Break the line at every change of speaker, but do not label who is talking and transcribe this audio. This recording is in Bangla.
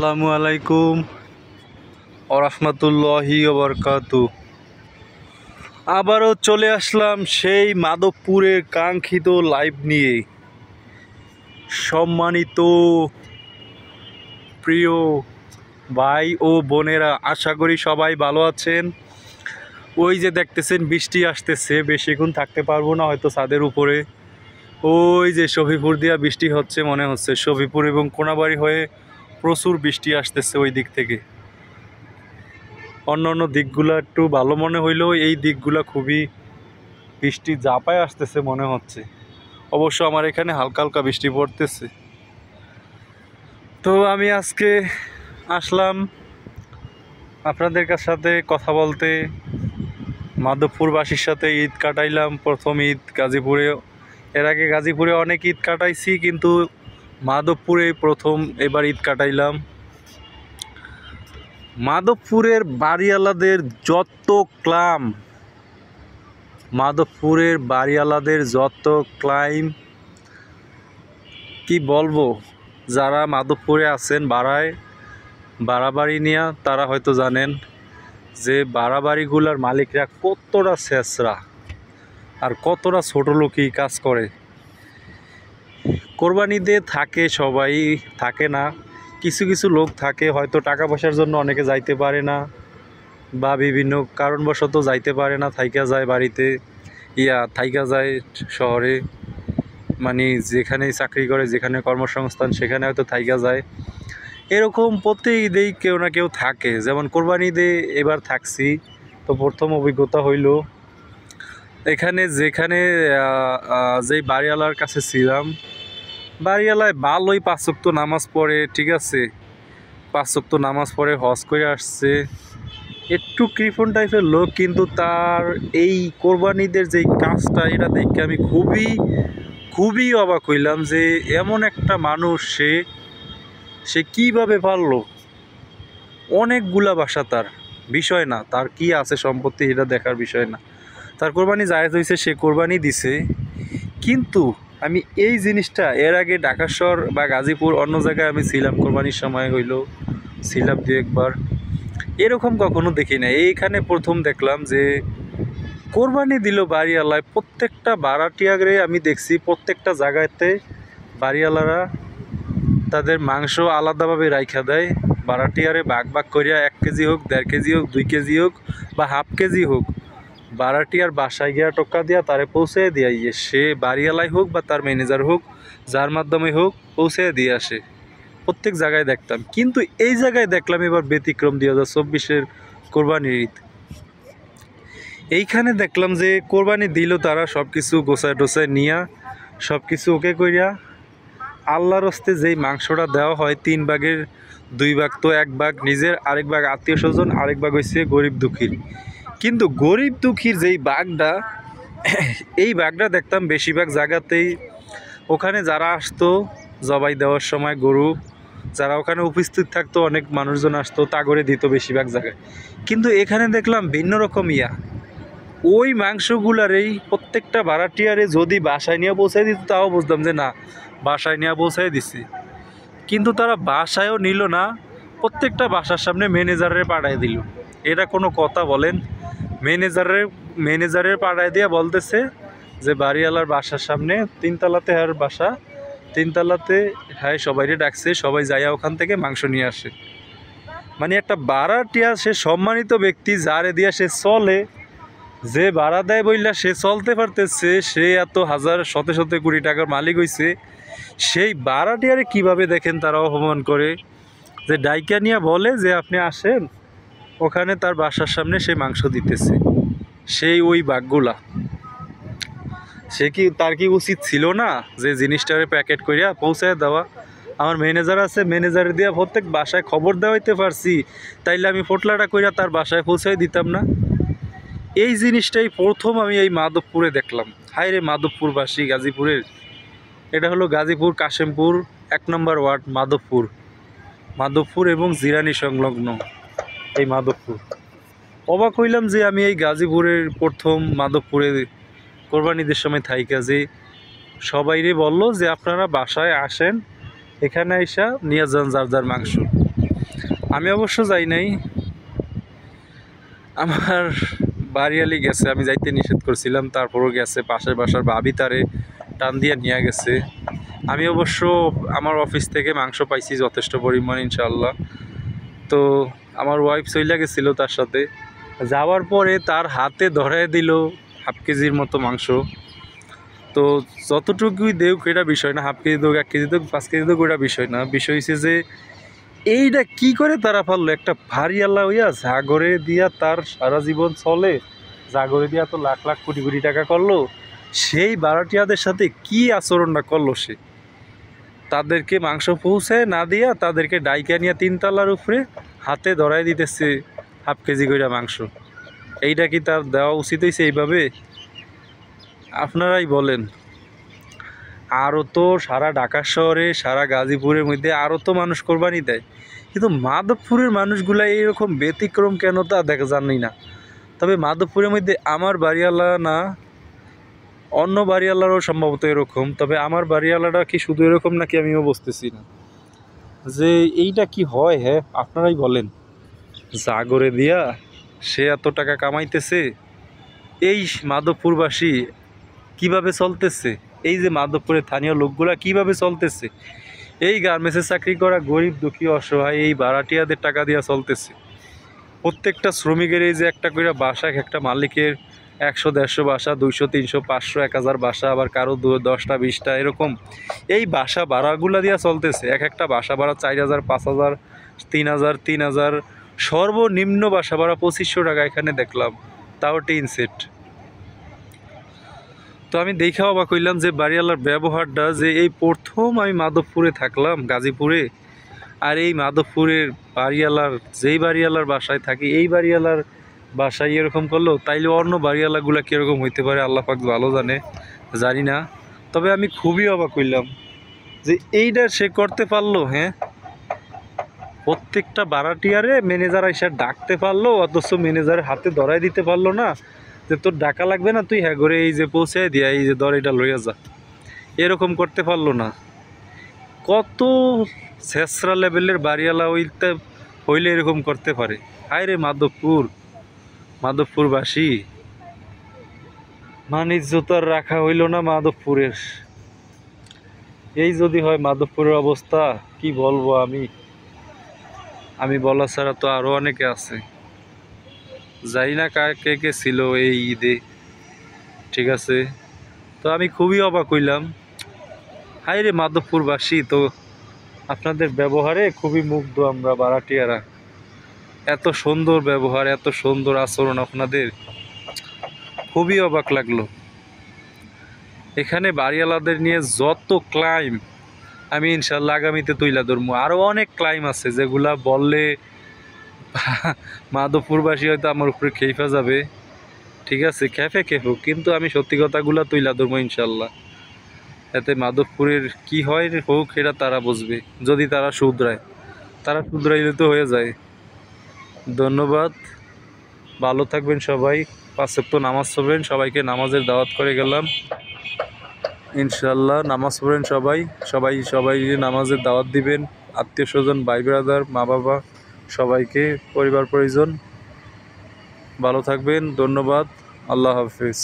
আসসালামু আলাইকুম ওরহমতুল্লাহি ওবরকাতু। আবারও চলে আসলাম সেই মাধবপুরের কাঙ্ক্ষিত লাইভ নিয়ে। সম্মানিত প্রিয় ভাই ও বোনেরা, আশা করি সবাই ভালো আছেন। ওই যে দেখতেছেন বৃষ্টি আসতেছে, বেশিক্ষণ থাকতে পারবো না হয়তো ছাদের উপরে। ওই যে শফিপুর দিয়া বৃষ্টি হচ্ছে মনে হচ্ছে, শফিপুর এবং কোনাবাড়ি হয়ে প্রচুর বৃষ্টি আসতেছে ওই দিক থেকে। অন্য অন্য দিকগুলো একটু ভালো মনে হইলেও এই দিকগুলো খুবই বৃষ্টি জাপায় আসতেছে মনে হচ্ছে। অবশ্য আমার এখানে হালকা হালকা বৃষ্টি পড়তেছে। তো আমি আজকে আসলাম আপনাদের সাথে কথা বলতে। মাধবপুরবাসীর সাথে ঈদ কাটাইলাম, প্রথম ঈদ গাজীপুরে। এর আগে গাজীপুরে অনেক ঈদ কাটাইছি, কিন্তু মাধবপুরে প্রথম এবার ঈদ কাটাইলাম। মাধবপুরের বাড়িওয়ালাদের যত ক্লাম, মাধবপুরের বাড়িওয়ালাদের যত ক্লাইম কি বলবো। যারা মাধবপুরে আছেন ভাড়া বাড়ি নিয়ে, তারা হয়তো জানেন যে ভাড়া বাড়িগুলার মালিকরা কতটা ছেঁচড়া আর কতটা ছোট লোকই কাজ করে। কোরবানিতে থাকে, সবাই থাকে না, কিছু কিছু লোক থাকে হয়তো টাকা পয়সার জন্য অনেকে যাইতে পারে না, বা বিভিন্ন কারণবশত যাইতে পারে না, থাইকা যায় বাড়িতে, থাইকা যায় শহরে, মানে যেখানেই চাকরি করে, যেখানে কর্মসংস্থান, সেখানে হয়তো থাইকা যায়। এরকম প্রত্যেক ঈদেই কেউ না কেউ থাকে। যেমন কোরবানি ঈদে এবার থাকছি, তো প্রথম অভিজ্ঞতা হইল এখানে যেখানে যেই বাড়িওয়ালার কাছে ছিলাম, বাড়িওয়ালায় ভালোই 5 ওয়াক্ত নামাজ পড়ে, ঠিক আছে, 5 ওয়াক্ত নামাজ পড়ে, হজ করে আসছে, একটু কৃপণ টাইপের লোক, কিন্তু তার এই কোরবানিদের যেই কাজটা, এটা দেখে আমি খুবই অবাক হইলাম যে এমন একটা মানুষ সে কীভাবে পারলো। অনেকগুলা বাসা, তার বিষয় না, তার কি আছে সম্পত্তি এটা দেখার বিষয় না, তার কোরবানি জায়েজ হয়েছে, সে কোরবানি দিছে। কিন্তু আমি এই জিনিসটা এর আগে ঢাকা শহর বা গাজীপুর অন্য জায়গায় আমি ছিলাম, কোরবানির সময় হইল ছিলাম 2 একবার, এরকম কখনো দেখি না। এইখানে প্রথম দেখলাম যে কোরবানি দিল বাড়িওয়ালায়, প্রত্যেকটা ভাড়াটিয়ারে আমি দেখছি প্রত্যেকটা জায়গাতে বাড়িওয়ালারা তাদের মাংস আলাদাভাবে রাইখা দেয়, ভাড়াটিয়ারে ভাগ করিয়া 1 কেজি হোক, 1.5 কেজি হোক, 2 কেজি হোক বা হাফ কেজি হোক, ভাড়াটিয়ার বাসায় গিয়া টোকা দিয়া তারে পৌঁছে দিয়ে সে বাড়িওয়ালাই হোক বা তার ম্যানেজার হোক, যার মাধ্যমে হোক, পৌঁছে দিয়ে আসে। প্রত্যেক জায়গায় দেখতাম, কিন্তু এই জায়গায় দেখলাম এবার ব্যতিক্রম 2024-এর কোরবানির ঈদ। এইখানে দেখলাম যে কোরবানি দিল তারা সব কিছু গোছায় টোছায় নিয়া, সব কিছু ওকে কইরা, আল্লাহর হস্তে যেই মাংসটা দেওয়া হয় 3 ভাগের 2 ভাগ, তো 1 ভাগ নিজের, আরেক ভাগ আত্মীয় স্বজন, আরেক ভাগ হচ্ছে গরিব দুঃখীর। কিন্তু গরিব দুঃখীর যেই ভাগটা, এই ভাগটা দেখতাম বেশিরভাগ জায়গাতেই ওখানে যারা আসতো জবাই দেওয়ার সময় গরু, যারা ওখানে উপস্থিত থাকতো, অনেক মানুষজন আসতো, তা করে দিত বেশিরভাগ জায়গায়। কিন্তু এখানে দেখলাম ভিন্ন রকম ওই মাংসগুলারেই প্রত্যেকটা ভাড়াটিয়ারে যদি বাসায় নিয়ে পৌঁছাই দিত, তাও বুঝতাম যে না, বাসায় নিয়ে পৌঁছাই দিছি। কিন্তু তারা বাসায়ও নিল না, প্রত্যেকটা বাসার সামনে ম্যানেজারের পাঠায় দিল। এটা কোনো কথা বলেন? ম্যানেজারের পাঠায় দিয়ে বলতেছে যে বাড়িওয়ালার বাসার সামনে 3 তলাতে আর বাসা, 3 তলাতে হ্যাঁ সবাইরে ডাকছে, সবাই যাইয়া ওখান থেকে মাংস নিয়ে আসে। মানে একটা ভাড়াটিয়া, সে সম্মানিত ব্যক্তি, যারে দিয়া সে চলে, যে ভাড়া দেয় বইলা সে চলতে পারতেছে, সে এত হাজার শত কোটি টাকার মালিক হইছে, সেই ভাড়াটিয়ারে কিভাবে দেখেন তারা অপমান করে, যে ডাইকা নিয়া বলে যে আপনি আসেন, ওখানে তার বাসার সামনে সে মাংস দিতেছে, সেই ওই বাঘগুলা। তার কি উচিত ছিল না যে জিনিসটারে প্যাকেট করিয়া পৌঁছায় দেওয়া? আমার ম্যানেজার আছে, ম্যানেজারে দিয়া প্রত্যেক বাসায় খবর দেওয়াইতে পারছি, তাইলে আমি পোটলাটা কইরা তার বাসায় পৌঁছায় দিতাম না? এই জিনিসটাই প্রথম আমি এই মাধবপুরে দেখলাম। হায় রে মাধবপুরবাসী, গাজীপুরের, এটা হলো গাজীপুর কাশেমপুর 1 নম্বর ওয়ার্ড, মাধবপুর এবং জিরানি সংলগ্ন এই মাধবপুর। অবাক হইলাম যে আমি এই গাজীপুরের প্রথম মাধবপুরে কোরবানিদের সময় থাইকা যে সবাইরে বলল যে আপনারা বাসায় আসেন, এখানে আইসা নিয়ে যান যার যার মাংস। আমি অবশ্য যাই নাই, আমার বাড়িয়ালি গেছে, আমি যাইতে নিষেধ করছিলাম, তারপরও গেছে। পাশের বাসার ভাবি তারে টান দিয়ে নিয়ে গেছে। আমি অবশ্য আমার অফিস থেকে মাংস পাইছি যথেষ্ট পরিমাণ ইনশাআল্লাহ। তো আমার ওয়াইফ চইলা গেছিল তার সাথে, যাওয়ার পরে তার হাতে ধরায় দিল হাফ কেজির মতো মাংস। তো যতটুকুই দেউক এটা বিষয় না, হাফ কেজি দেউক, 1 কেজি দেউক, 5 কেজি দেউক, ওটা বিষয় না। বিষয় হচ্ছে যে এইটা কি করে তারা পারলো, একটা ভারিয়ালা হইয়া জাগরে দিয়া তার সারা জীবন চলে, জাগরে দিয়া তো লাখ লাখ কোটি কোটি টাকা করলো, সেই ভাড়াটিয়াদের সাথে কি আচরণটা করলো সে। তাদেরকে মাংস পৌঁছায় না দিয়া তাদেরকে ডাইকা নিয়ে 3 তলার উপরে হাতে ধরাই দিতেছে হাফ কেজি করে মাংস। এইটা কি তার দেওয়া উচিত হয়েছে এইভাবে? আপনারাই বলেন। আরও তো সারা ঢাকা শহরে, সারা গাজীপুরের মধ্যে আরও তো মানুষ কোরবানি দেয়, কিন্তু মাধবপুরের মানুষগুলা এইরকম ব্যতিক্রম কেন তা দেখা জানি না। তবে মাধবপুরের মধ্যে আমার বাড়িওয়ালা না, অন্য বাড়িওয়ালারও সম্ভবত এরকম। তবে আমার বাড়িওয়ালাটা কি শুধু এরকম নাকি আমিও বুঝতেছি না যে এইটা কি হয়। হ্যাঁ, আপনারাই বলেন। জাগরে দিয়া সে এত টাকা কামাইতেছে, এই মাধবপুরবাসী কিভাবে চলতেছে, এই যে মাধবপুরের স্থানীয় লোকগুলা কিভাবে চলতেছে, এই গার্মেন্টসে চাকরি করা গরিব দুঃখী অসহায় এই ভাড়াটিয়াদের টাকা দিয়া চলতেছে। প্রত্যেকটা শ্রমিকের এই যে একটা করে বাসা, একটা মালিকের 100-150 বাসা, 200, 300, 500, 1000 বাসা, আবার কারো 10টা 20টা এরকম এই বাসা ভাড়াগুলা দিয়া চলতেছে। এক একটা বাসা ভাড়া 4000, 5000, 3000, 3000, সর্বনিম্ন বাসা ভাড়া 2500 টাকা এখানে দেখলাম, তাও টিন সেট। তো আমি দেখে অবাক হইলাম যে বাড়িওয়ালার ব্যবহারটা, যে এই প্রথম আমি মাধবপুরে থাকলাম গাজীপুরে, আর এই মাধবপুরের বাড়িওয়ালার, যেই বাড়িওয়ালার বাসায় থাকি এই বাড়িওয়ালার বাসায় এরকম করলো, তাইলে অন্য বাড়িওয়ালাগুলা কীরকম হইতে পারে আল্লাহ পাক ভালো জানে, জানি না। তবে আমি খুবই অবাক হইলাম যে এইটা সে করতে পারলো। হ্যাঁ, প্রত্যেকটা ভাড়াটিয়ারে ম্যানেজার এসে ডাকতে পারলো, অথচ ম্যানেজারের হাতে ধরাই দিতে পারলো না যে তোর ডাকা লাগবে না, তুই হ্যাঁ করে এই যে পৌঁছায় দিয়া এই যে ধর এটা লইয়া যা, এরকম করতে পারলো না। কত ছেঁচড়া লেভেলের বাড়িওয়ালা হইলে এরকম করতে পারে। হায় রে মাধবপুরবাসী, ইজ্জত আর রাখা হইল না মাধবপুরের। এই যদি হয় মাধবপুরের অবস্থা, কি বলবো আমি বলা ছাড়া তো আরো অনেকে আছে। জানি না কে কে ছিল এই ঈদে, ঠিক আছে। তো আমি খুবই অবাক হইলাম। হায় রে মাধবপুরবাসী, তো আপনাদের ব্যবহারে খুবই মুগ্ধ আমরা ভাড়াটিয়ারা। এত সুন্দর ব্যবহার, এত সুন্দর আচরণ আপনাদের, খুবই অবাক লাগলো। এখানে বাড়িওয়ালাদের নিয়ে যত ক্লাইম আমি ইনশাল্লাহ আগামীতে তুইলা ধরবো। আরও অনেক ক্লাইম আছে যেগুলা বললে মাধবপুরবাসী হয়তো আমার উপরে খেইফা যাবে, ঠিক আছে, খেফুক, কিন্তু আমি সত্যি কথাগুলা তুইলা ধরবো ইনশাল্লাহ। এতে মাধবপুরের কি হয় হোক এটা তারা বুঝবে, যদি তারা শুধরায়। তারা শুধরাইলে তো হয়ে যায়। ধন্যবাদ, ভালো থাকবেন সবাই। 5 ওয়াক্ত নামাজ পড়বেন, সবাইকে নামাজের দাওয়াত করে গেলাম ইনশাল্লাহ। নামাজ পড়েন সবাই নামাজের দাওয়াত দিবেন, আত্মীয় স্বজন, ভাই ব্রাদার, মা বাবা, সবাইকে, পরিবার পরিজন। ভালো থাকবেন, ধন্যবাদ, আল্লাহ হাফিজ।